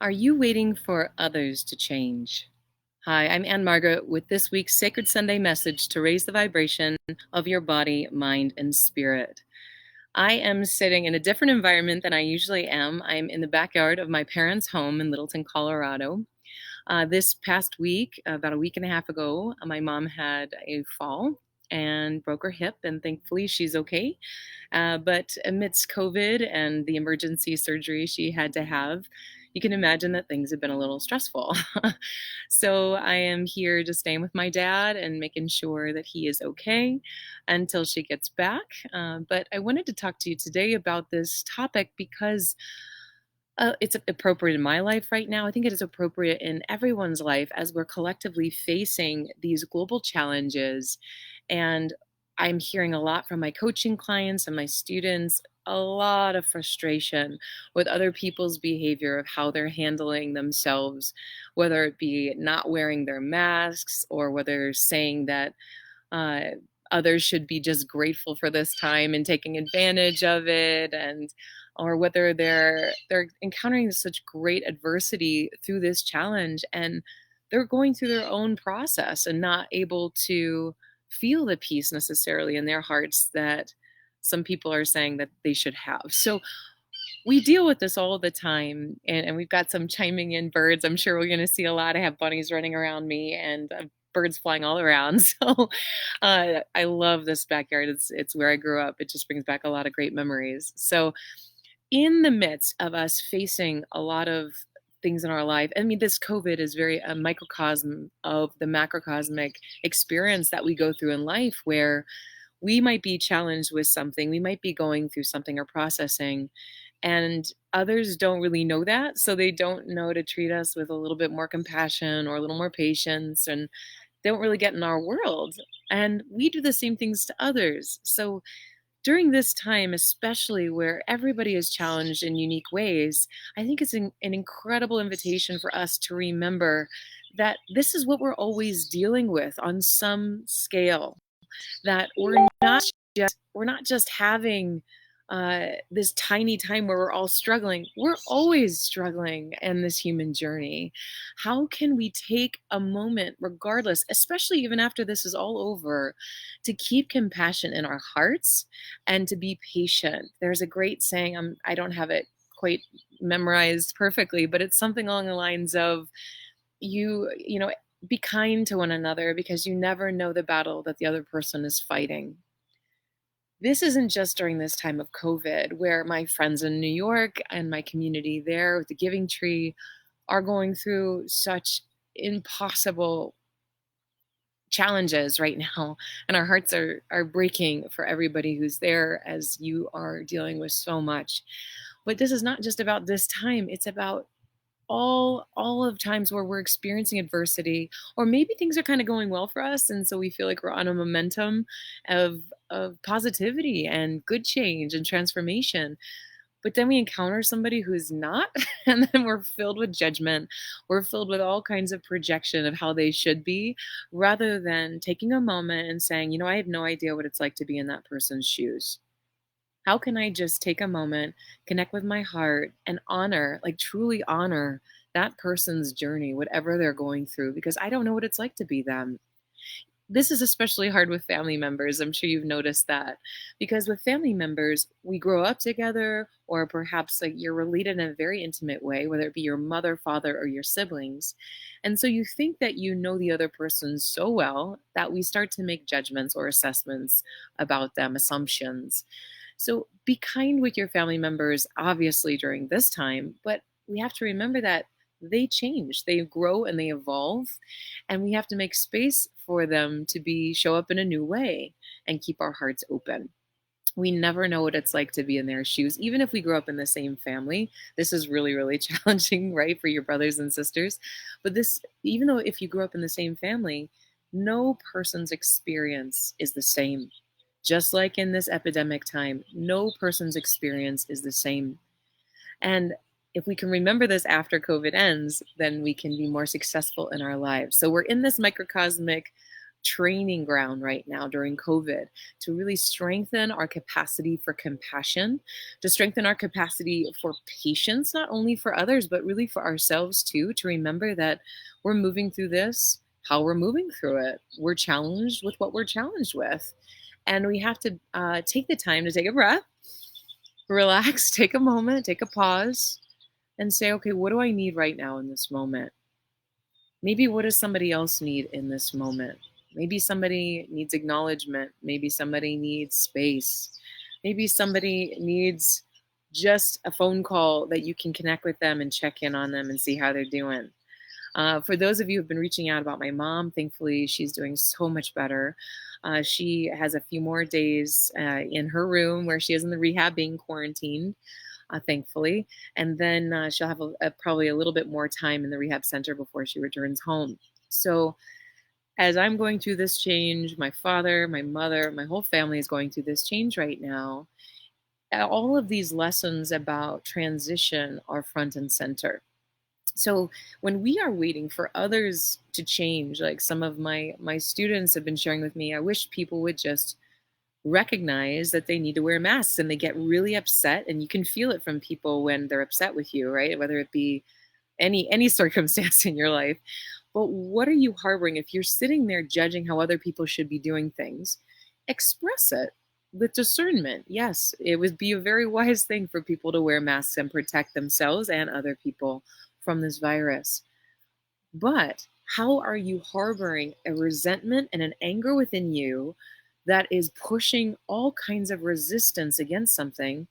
Are you waiting for others to change? Hi, I'm Ann Margaret with this week's Sacred Sunday message to raise the vibration of your body, mind, and spirit. I am sitting in a different environment than I usually am. I'm in the backyard of my parents' home in Littleton, Colorado. This past week, about a week and a half ago, my mom had a fall and broke her hip, and thankfully she's okay. But amidst COVID and the emergency surgery she had to have, you can imagine that things have been a little stressful. So I am here just staying with my dad and making sure that he is okay until she gets back. But I wanted to talk to you today about this topic because it's appropriate in my life right now. I think it is appropriate in everyone's life as we're collectively facing these global challenges. And I'm hearing a lot from my coaching clients and my students, a lot of frustration with other people's behavior of how they're handling themselves, whether it be not wearing their masks or whether saying that uh, others should be just grateful for this time and taking advantage of it, and or whether they're encountering such great adversity through this challenge and they're going through their own process and not able to feel the peace necessarily in their hearts that some people are saying that they should have. So we deal with this all the time, and we've got some chiming in birds. I'm sure we're going to see a lot. I have bunnies running around me and birds flying all around. So I love this backyard. It's where I grew up. It just brings back a lot of great memories. So in the midst of us facing a lot of things in our life, I mean, this COVID is very a microcosm of the macrocosmic experience that we go through in life, where we might be challenged with something, we might be going through something or processing, and others don't really know that. So they don't know to treat us with a little bit more compassion or a little more patience, and they don't really get in our world. And we do the same things to others. So during this time, especially where everybody is challenged in unique ways, I think it's an incredible invitation for us to remember that this is what we're always dealing with on some scale, that we're not just having this tiny time where we're all struggling. We're always struggling in this human journey. How can we take a moment, regardless, especially even after this is all over, to keep compassion in our hearts and to be patient? There's a great saying, I don't have it quite memorized perfectly, but it's something along the lines of you know, be kind to one another because you never know the battle that the other person is fighting. This isn't just during this time of COVID, where my friends in New York and my community there with the Giving Tree are going through such impossible challenges right now. And our hearts are breaking for everybody who's there as you are dealing with so much. But this is not just about this time, it's about all of times where we're experiencing adversity, or maybe things are kind of going well for us and so we feel like we're on a momentum of positivity and good change and transformation, but then we encounter somebody who's not and then we're filled with judgment, we're filled with all kinds of projection of how they should be, rather than taking a moment and saying, you know, I have no idea what it's like to be in that person's shoes. How can I just take a moment, connect with my heart, and honor, like truly honor that person's journey, whatever they're going through, because I don't know what it's like to be them. This is especially hard with family members. I'm sure you've noticed that. Because with family members, we grow up together, or perhaps like you're related in a very intimate way, whether it be your mother, father, or your siblings. And so you think that you know the other person so well that we start to make judgments or assessments about them, assumptions. So be kind with your family members, obviously, during this time, but we have to remember that they change, they grow, and they evolve. And we have to make space for them to be show up in a new way and keep our hearts open. We never know what it's like to be in their shoes, even if we grew up in the same family. This is really, really challenging, right, for your brothers and sisters. But this, even though if you grew up in the same family, no person's experience is the same. Just like in this epidemic time, no person's experience is the same. And if we can remember this after COVID ends, then we can be more successful in our lives. So we're in this microcosmic training ground right now during COVID to really strengthen our capacity for compassion, to strengthen our capacity for patience, not only for others, but really for ourselves too, to remember that we're moving through this, how we're moving through it. We're challenged with what we're challenged with. And we have to take the time to take a breath, relax, take a moment, take a pause, and say, okay, what do I need right now in this moment? Maybe what does somebody else need in this moment? Maybe somebody needs acknowledgement. Maybe somebody needs space. Maybe somebody needs just a phone call that you can connect with them and check in on them and see how they're doing. For those of you who've been reaching out about my mom, thankfully she's doing so much better. She has a few more days in her room where she is in the rehab being quarantined, thankfully. And then she'll have probably a little bit more time in the rehab center before she returns home. So as I'm going through this change, my father, my mother, my whole family is going through this change right now. All of these lessons about transition are front and center. So when we are waiting for others to change, like some of my students have been sharing with me, I wish people would just recognize that they need to wear masks, and they get really upset, and you can feel it from people when they're upset with you, right? Whether it be any circumstance in your life. But what are you harboring? If you're sitting there judging how other people should be doing things, express it with discernment. Yes, it would be a very wise thing for people to wear masks and protect themselves and other people from this virus. But how are you harboring a resentment and an anger within you that is pushing all kinds of resistance against something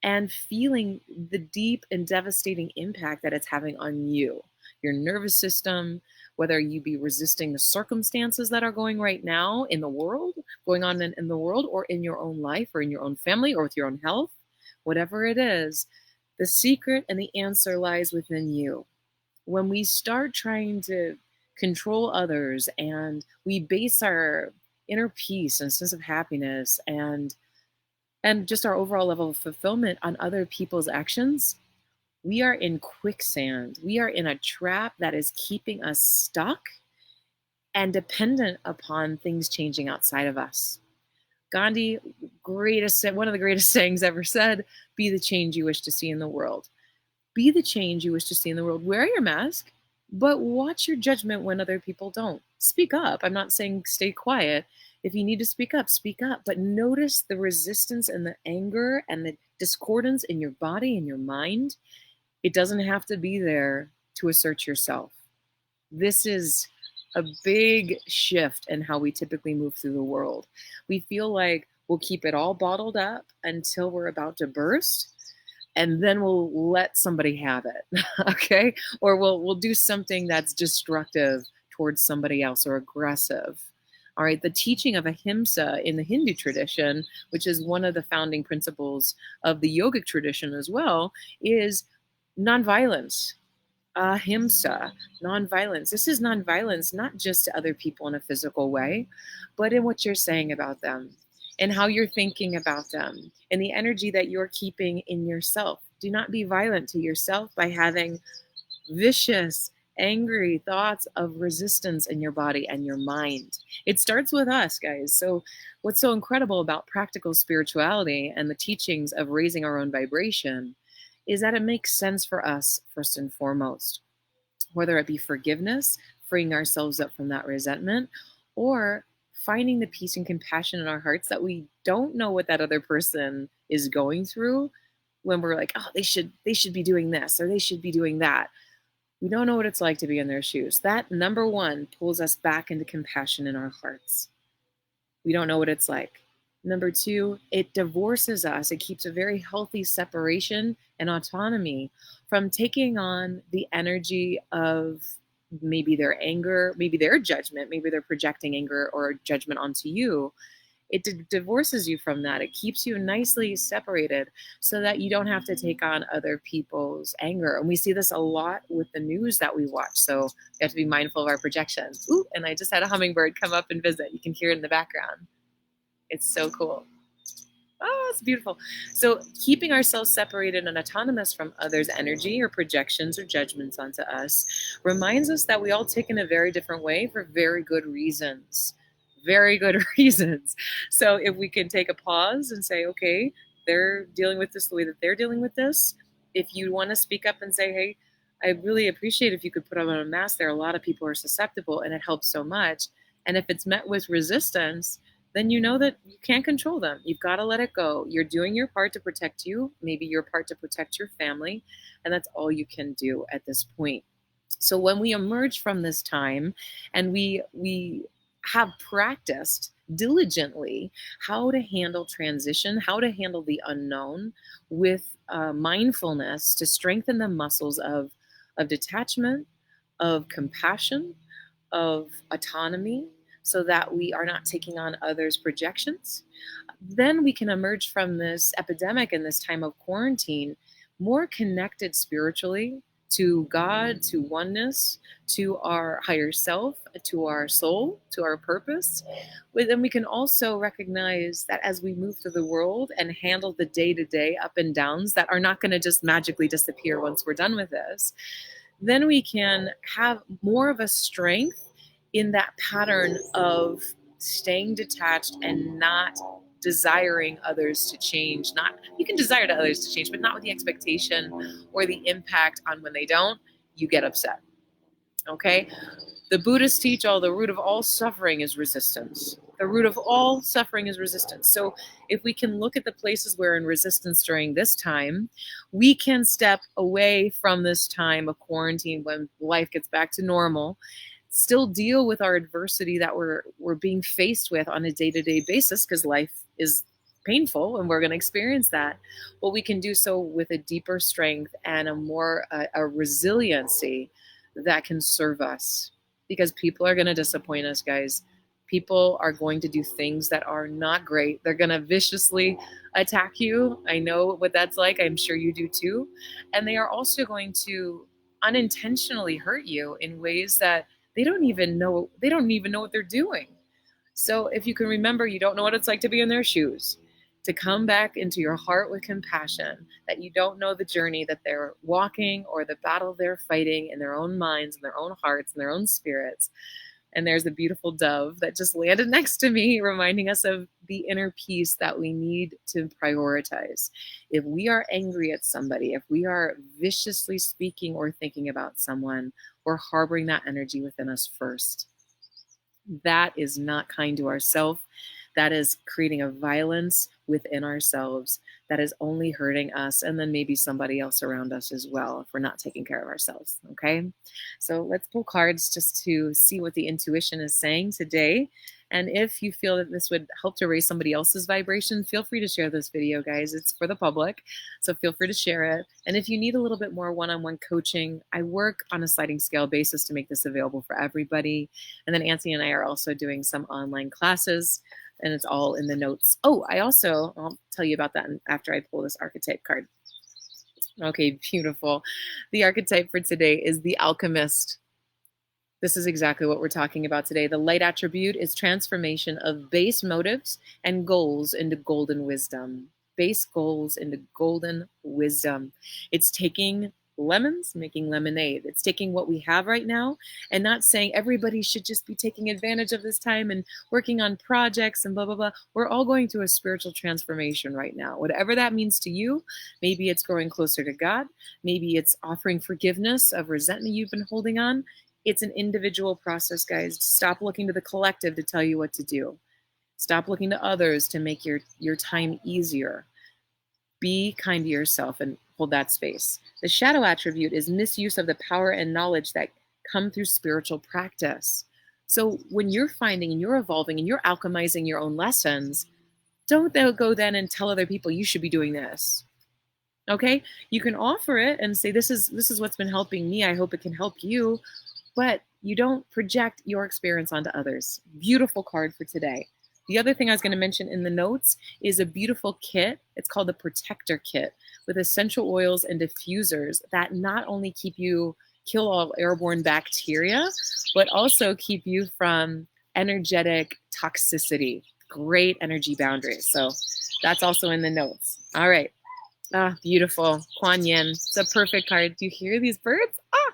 and feeling the deep and devastating impact that it's having on you, your nervous system, whether you be resisting the circumstances that are going right now in the world, going on in the world, or in your own life, or in your own family, or with your own health, whatever it is, the secret and the answer lies within you. When we start trying to control others and we base our inner peace and sense of happiness and just our overall level of fulfillment on other people's actions, we are in quicksand. We are in a trap that is keeping us stuck and dependent upon things changing outside of us. Gandhi, one of the greatest sayings ever said, be the change you wish to see in the world. Be the change you wish to see in the world. Wear your mask, but watch your judgment when other people don't. Speak up. I'm not saying stay quiet. If you need to speak up, but notice the resistance and the anger and the discordance in your body and your mind. It doesn't have to be there to assert yourself. This is a big shift in how we typically move through the world. We feel like we'll keep it all bottled up until we're about to burst, and then we'll let somebody have it, okay? Or we'll do something that's destructive towards somebody else or aggressive. All right, the teaching of ahimsa in the Hindu tradition, which is one of the founding principles of the yogic tradition as well, is nonviolence. Ahimsa, nonviolence. This is nonviolence not just to other people in a physical way, but in what you're saying about them and how you're thinking about them and the energy that you're keeping in yourself. Do not be violent to yourself by having vicious, angry thoughts of resistance in your body and your mind. It starts with us, guys. So what's so incredible about practical spirituality and the teachings of raising our own vibration is that it makes sense for us first and foremost, whether it be forgiveness, freeing ourselves up from that resentment, or finding the peace and compassion in our hearts that we don't know what that other person is going through when we're like, oh, they should be doing this or they should be doing that. We don't know what it's like to be in their shoes. That, number one, pulls us back into compassion in our hearts. We don't know what it's like. Number two, it divorces us. It keeps a very healthy separation and autonomy from taking on the energy of maybe their anger, maybe their judgment, maybe they're projecting anger or judgment onto you. It divorces you from that. It keeps you nicely separated so that you don't have to take on other people's anger. And we see this a lot with the news that we watch. So we have to be mindful of our projections. Ooh, and I just had a hummingbird come up and visit. You can hear it in the background. It's so cool. Oh, it's beautiful. So keeping ourselves separated and autonomous from others' energy or projections or judgments onto us reminds us that we all tick in a very different way for very good reasons. very good reasons. So if we can take a pause and say, okay, they're dealing with this the way that they're dealing with this. If you want to speak up and say, hey, I really appreciate if you could put on a mask. There are a lot of people who are susceptible and it helps so much. And if it's met with resistance, then you know that you can't control them. You've got to let it go. You're doing your part to protect you, maybe your part to protect your family, and that's all you can do at this point. So when we emerge from this time and we have practiced diligently how to handle transition, how to handle the unknown with mindfulness to strengthen the muscles of detachment, of compassion, of autonomy, so that we are not taking on others' projections, then we can emerge from this epidemic and this time of quarantine more connected spiritually to God, to oneness, to our higher self, to our soul, to our purpose. But then we can also recognize that as we move through the world and handle the day-to-day up and downs that are not going to just magically disappear once we're done with this, then we can have more of a strength in that pattern of staying detached and not desiring others to change. Not, you can desire to others to change, but not with the expectation or the impact on when they don't, you get upset. Okay? The Buddhists teach the root of all suffering is resistance. The root of all suffering is resistance. So if we can look at the places we're in resistance during this time, we can step away from this time of quarantine when life gets back to normal, still deal with our adversity that we're being faced with on a day-to-day basis, because life is painful and we're going to experience that. But we can do so with a deeper strength and a resiliency that can serve us. Because people are going to disappoint us, guys. People are going to do things that are not great. They're going to viciously attack you. I know what that's like. I'm sure you do too. And they are also going to unintentionally hurt you in ways that they don't even know what they're doing. So if you can remember, you don't know what it's like to be in their shoes, to come back into your heart with compassion, that you don't know the journey that they're walking or the battle they're fighting in their own minds and their own hearts and their own spirits. And there's a beautiful dove that just landed next to me, reminding us of the inner peace that we need to prioritize. If we are angry at somebody, if we are viciously speaking or thinking about someone, we're harboring that energy within us first. That is not kind to ourselves. That is creating a violence within ourselves that is only hurting us and then maybe somebody else around us as well if we're not taking care of ourselves. Okay, so let's pull cards just to see what the intuition is saying today. And if you feel that this would help to raise somebody else's vibration, feel free to share this video, guys. It's for the public, so feel free to share it. And if you need a little bit more one-on-one coaching, I work on a sliding scale basis to make this available for everybody. And then Anthony and I are also doing some online classes, and it's all in the notes. Oh, I'll tell you about that after I pull this archetype card. Okay, beautiful. The archetype for today is the Alchemist. This is exactly what we're talking about today. The light attribute is transformation of base motives and goals into golden wisdom. Base goals into golden wisdom. It's taking lemons, making lemonade. It's taking what we have right now and not saying everybody should just be taking advantage of this time and working on projects and blah, blah, blah. We're all going through a spiritual transformation right now. Whatever that means to you, maybe it's growing closer to God. Maybe it's offering forgiveness of resentment you've been holding on. It's an individual process, guys. Stop looking to the collective to tell you what to do. Stop looking to others to make your time easier. Be kind to yourself and hold that space. The shadow attribute is misuse of the power and knowledge that come through spiritual practice. So when you're finding and you're evolving and you're alchemizing your own lessons, don't go then and tell other people you should be doing this. Okay? You can offer it and say, this is what's been helping me. I hope it can help you. But you don't project your experience onto others. Beautiful card for today. The other thing I was going to mention in the notes is a beautiful kit. It's called the Protector Kit with essential oils and diffusers that not only kill all airborne bacteria, but also keep you from energetic toxicity. Great energy boundaries. So that's also in the notes. All right. Ah, beautiful. Kuan Yin. It's a perfect card. Do you hear these birds? Ah!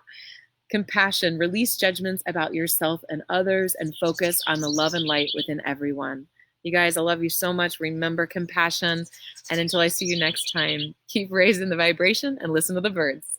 Compassion, release judgments about yourself and others and focus on the love and light within everyone. You guys, I love you so much. Remember compassion. And until I see you next time, keep raising the vibration and listen to the birds.